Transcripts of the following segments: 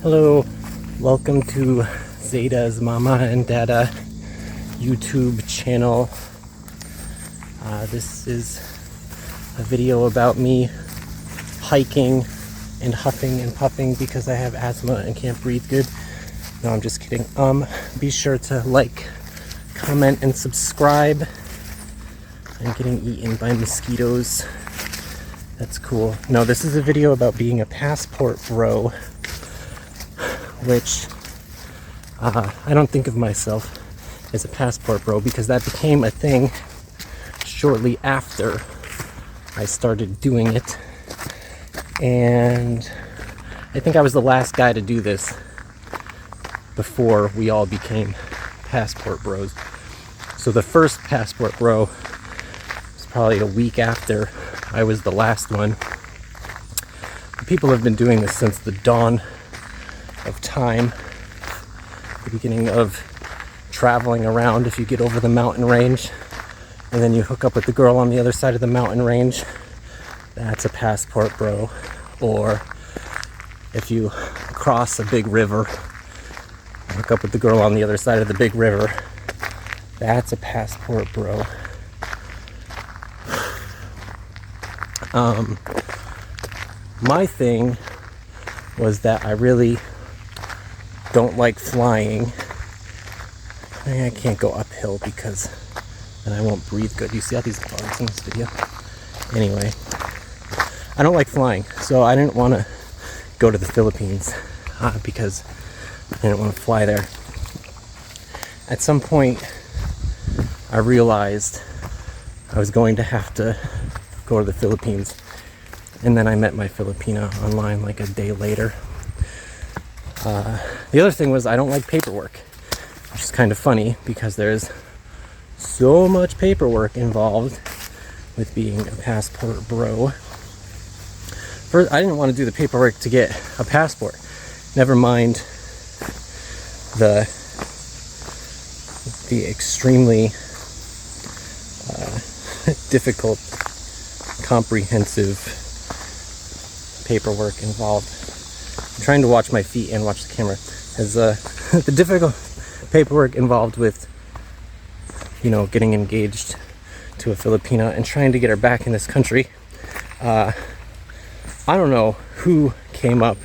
Hello, welcome to Zeta's Mama and Dada YouTube channel. This is a video about me hiking and huffing and puffing because I have asthma and can't breathe good. No, I'm just kidding. Be sure to like, comment, and subscribe. I'm getting eaten by mosquitoes. That's cool. No, this is a video about being a passport bro, which I don't think of myself as a passport bro because that became a thing shortly after I started doing it. And I think I was the last guy to do this before we all became passport bros. So the first passport bro was probably a week after I was the last one. People have been doing this since the dawn of time, the beginning of traveling around. If you get over the mountain range and then you hook up with the girl on the other side of the mountain range, that's a passport bro. Or if you cross a big river and hook up with the girl on the other side of the big river, that's a passport bro. My thing was that I really don't like flying. I can't go uphill because then I won't breathe good. You see all these bugs in this video? Anyway, I don't like flying, so I didn't want to go to the Philippines because I didn't want to fly there. At some point, I realized I was going to have to go to the Philippines, and then I met my Filipino online like a day later. The other thing was I don't like paperwork, which is kind of funny because there's so much paperwork involved with being a passport bro. First, I didn't want to do the paperwork to get a passport. Never mind the extremely difficult, comprehensive paperwork involved. I'm trying to watch my feet and watch the camera. As the difficult paperwork involved with, getting engaged to a Filipina and trying to get her back in this country. I don't know who came up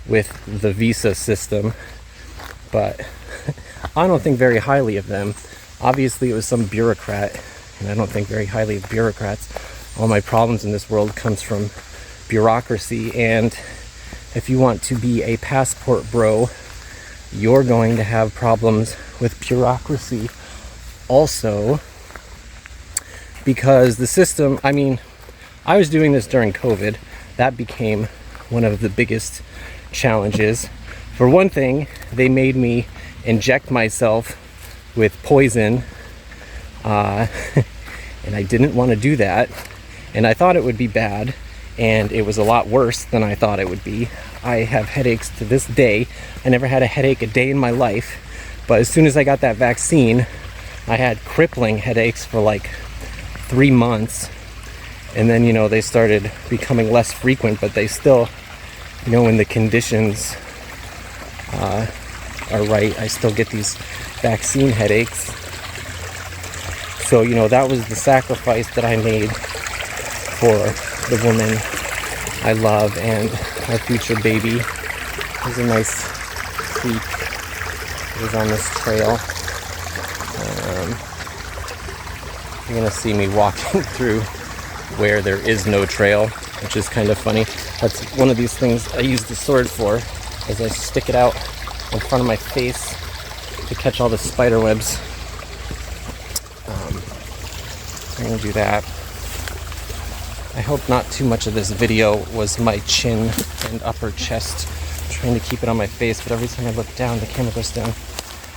with the visa system, but I don't think very highly of them. Obviously, it was some bureaucrat, and I don't think very highly of bureaucrats. All my problems in this world comes from bureaucracy, and if you want to be a passport bro, you're going to have problems with bureaucracy also, because the system, I was doing this during COVID. That became one of the biggest challenges. For one thing, they made me inject myself with poison, and I didn't want to do that, and I thought it would be bad, and it was a lot worse than I thought it would be. I have headaches to this day. I never had a headache a day in my life, but as soon as I got that vaccine, I had crippling headaches for like 3 months, and then they started becoming less frequent, but they still, when the conditions are right, I still get these vaccine headaches. So that was the sacrifice that I made for the woman I love and my future baby. It was a nice creek. It was on this trail. You're gonna see me walking through where there is no trail, which is kind of funny. That's one of these things I use the sword for, as I stick it out in front of my face to catch all the spider webs. I'm gonna do that. I hope not too much of this video was my chin and upper chest. I'm trying to keep it on my face, but every time I look down, the camera goes down.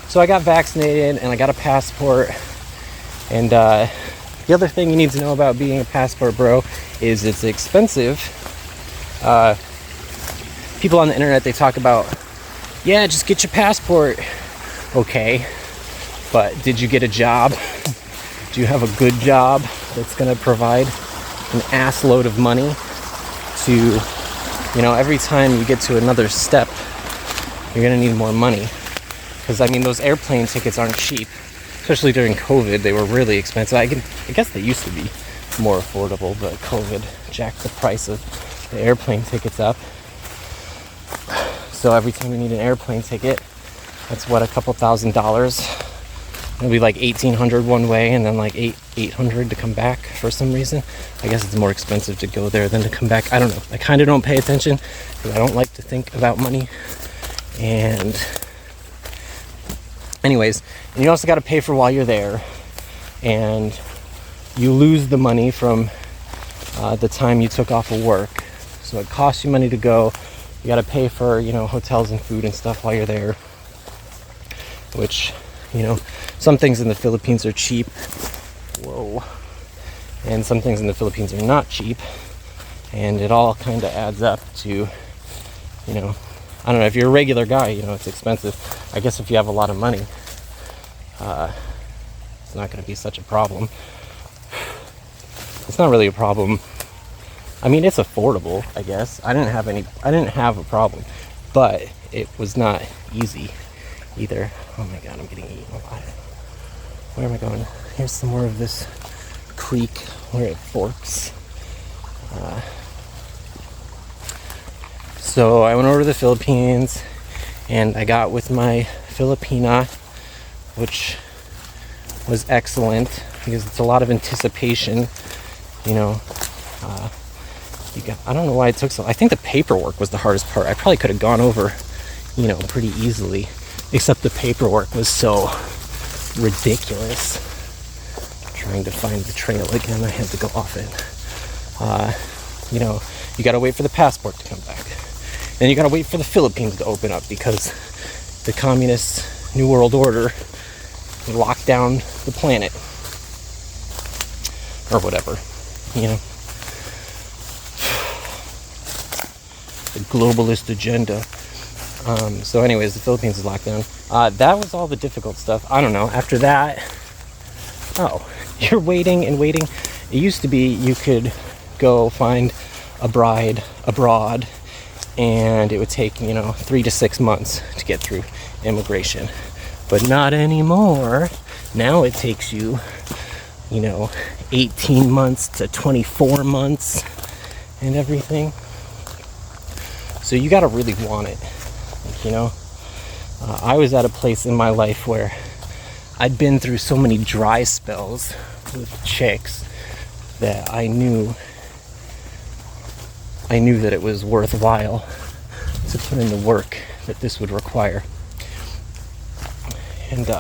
So I got vaccinated and I got a passport. And the other thing you need to know about being a passport bro is it's expensive. People on the internet, they talk about, yeah, just get your passport. Okay, but did you get a job? Do you have a good job that's gonna provide an ass load of money to, every time you get to another step you're gonna need more money. Because I mean, those airplane tickets aren't cheap, especially during COVID. They were really expensive. I guess they used to be more affordable, but COVID jacked the price of the airplane tickets up. So every time you need an airplane ticket, that's what, a couple $1,000. It'll be like $1,800 one way, and then like $800 to come back for some reason. I guess it's more expensive to go there than to come back. I don't know. I kind of don't pay attention because I don't like to think about money. And anyways, and you also got to pay for while you're there, and you lose the money from the time you took off of work. So it costs you money to go. You got to pay for, you know, hotels and food and stuff while you're there, which, you know, some things in the Philippines are cheap. Whoa. And some things in the Philippines are not cheap. And it all kind of adds up to, you know, I don't know, if you're a regular guy, you know, it's expensive. I guess if you have a lot of money, it's not going to be such a problem. It's not really a problem. I mean, it's affordable, I guess. I didn't have a problem, but it was not easy either. Oh my god, I'm getting eaten alive. Where am I going? Here's some more of this creek where it forks. So I went over to the Philippines, and I got with my Filipina, which was excellent because it's a lot of anticipation, you know. I don't know why it took so. I think the paperwork was the hardest part. I probably could have gone over, you know, pretty easily, except the paperwork was so ridiculous. Trying to find the trail again, I had to go off it. You know, you got to wait for the passport to come back. Then you got to wait for the Philippines to open up because the communist New World Order locked down the planet or whatever, you know. The globalist agenda. So anyways, the Philippines is locked down. That was all the difficult stuff. I don't know. After that, oh, you're waiting and waiting. It used to be you could go find a bride abroad, and it would take, you know, 3 to 6 months to get through immigration. But not anymore. Now it takes you, you know, 18 months to 24 months and everything. So you gotta really want it, like, you know. I was at a place in my life where I'd been through so many dry spells with chicks that I knew that it was worthwhile to put in the work that this would require, and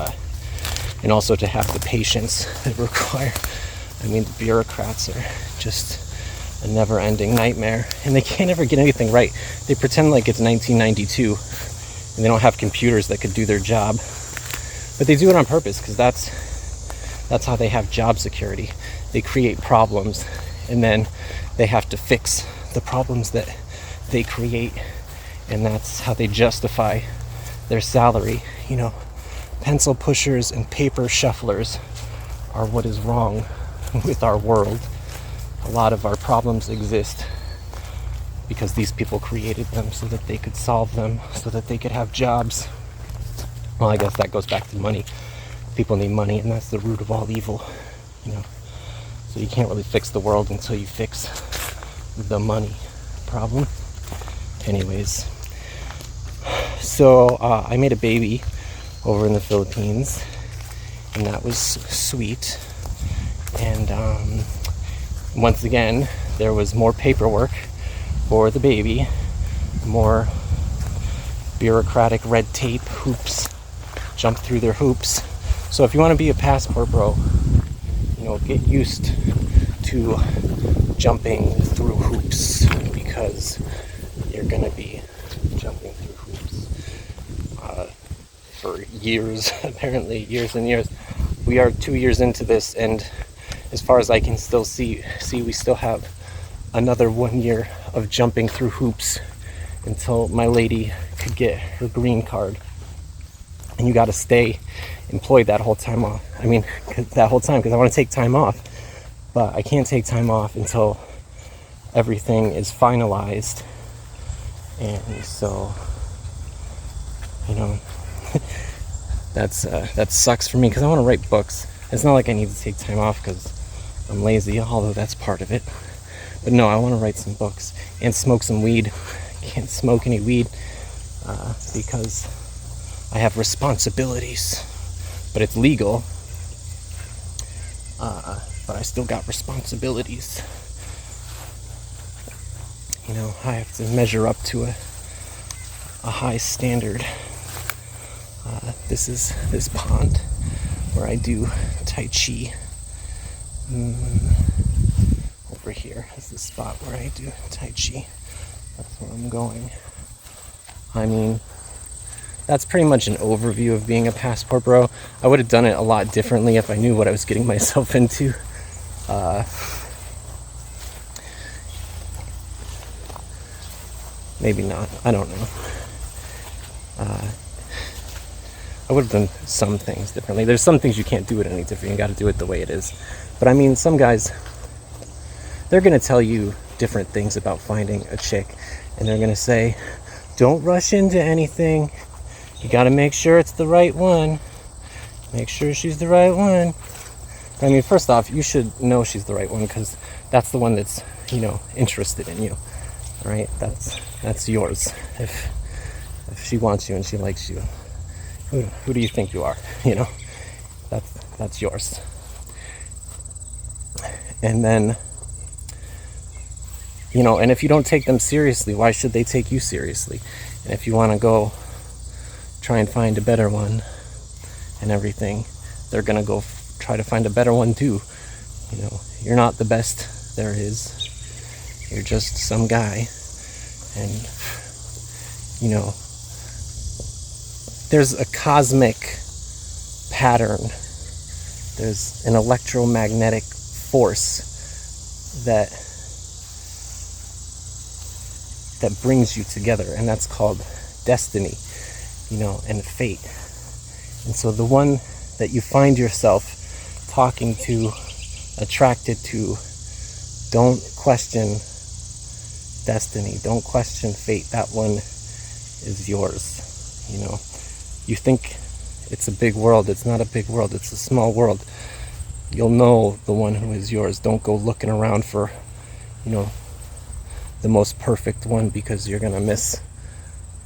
also to have the patience that require. I mean, the bureaucrats are just a never-ending nightmare, and they can't ever get anything right. They pretend like it's 1992 and they don't have computers that could do their job, but they do it on purpose because that's how they have job security. They create problems, and then they have to fix the problems that they create, and that's how they justify their salary. You know, pencil pushers and paper shufflers are what is wrong with our world. A lot of our problems exist because these people created them so that they could solve them, so that they could have jobs. Well, I guess that goes back to money. People need money, and that's the root of all evil, you know. So you can't really fix the world until you fix the money problem. Anyways, so I made a baby over in the Philippines, and that was sweet. And once again, there was more paperwork for the baby, more bureaucratic red tape, hoops, jump through their hoops. So if you want to be a passport bro, you know, get used to jumping through hoops, because you're going to be jumping through hoops for years, apparently years and years. We are 2 years into this, and as far as I can still see, we still have another 1 year of jumping through hoops until my lady could get her green card. And you got to stay employed that whole time off. I mean, that whole time, because I want to take time off, but I can't take time off until everything is finalized. And so you know, that sucks for me because I want to write books. It's not like I need to take time off because I'm lazy, although that's part of it. But no, I want to write some books and smoke some weed. I can't smoke any weed because I have responsibilities. But it's legal. But I still got responsibilities. You know, I have to measure up to a high standard. This is this pond where I do Tai Chi. Over here is the spot where I do Tai Chi. That's where I'm going. I mean, that's pretty much an overview of being a passport bro. I would have done it a lot differently if I knew what I was getting myself into. Maybe not. I don't know. I would have done some things differently. There's some things you can't do it any different. You got to do it the way it is. But I mean, some guys, they're going to tell you different things about finding a chick. And they're going to say, don't rush into anything. You got to make sure it's the right one. Make sure she's the right one. I mean, first off, you should know she's the right one because that's the one that's, you know, interested in you. Right? That's yours. If she wants you and she likes you, who do you think you are? You know, that's yours. And then, you know, and if you don't take them seriously, why should they take you seriously? And if you want to go try and find a better one and everything, they're gonna go try to find a better one too. You know, you're not the best there is. You're just some guy. And, you know, there's a cosmic pattern. There's an electromagnetic force that brings you together, and that's called destiny, you know, and fate. And so the one that you find yourself talking to, attracted to, don't question destiny, don't question fate. That one is yours. You know, you think it's a big world. It's not a big world. It's a small world. You'll know the one who is yours. Don't go looking around for, you know, the most perfect one, because you're gonna miss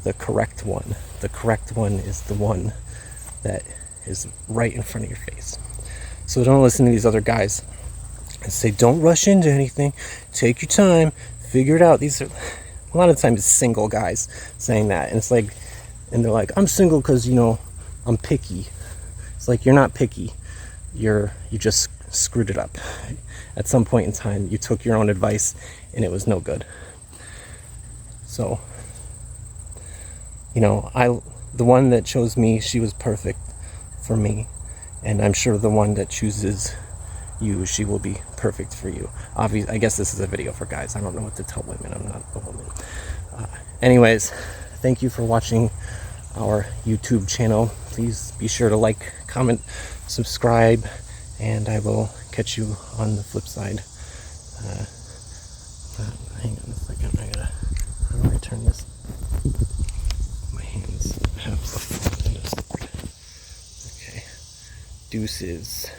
the correct one. The correct one is the one that is right in front of your face. So don't listen to these other guys and say, don't rush into anything. Take your time. Figure it out. These are a lot of times single guys saying that, and it's like, and they're like, I'm single because, you know, I'm picky. It's like, you're not picky. You just screwed it up. At some point in time, you took your own advice and it was no good. So, you know, the one that chose me, she was perfect for me, and I'm sure the one that chooses you, she will be perfect for you. Obviously, I guess this is a video for guys. I don't know what to tell women. I'm not a woman. Anyways, thank you for watching our YouTube channel. Please be sure to like, comment, subscribe, and I will catch you on the flip side. Hang on a second. How do I turn this? My hands have a foot in this. Okay. Deuces.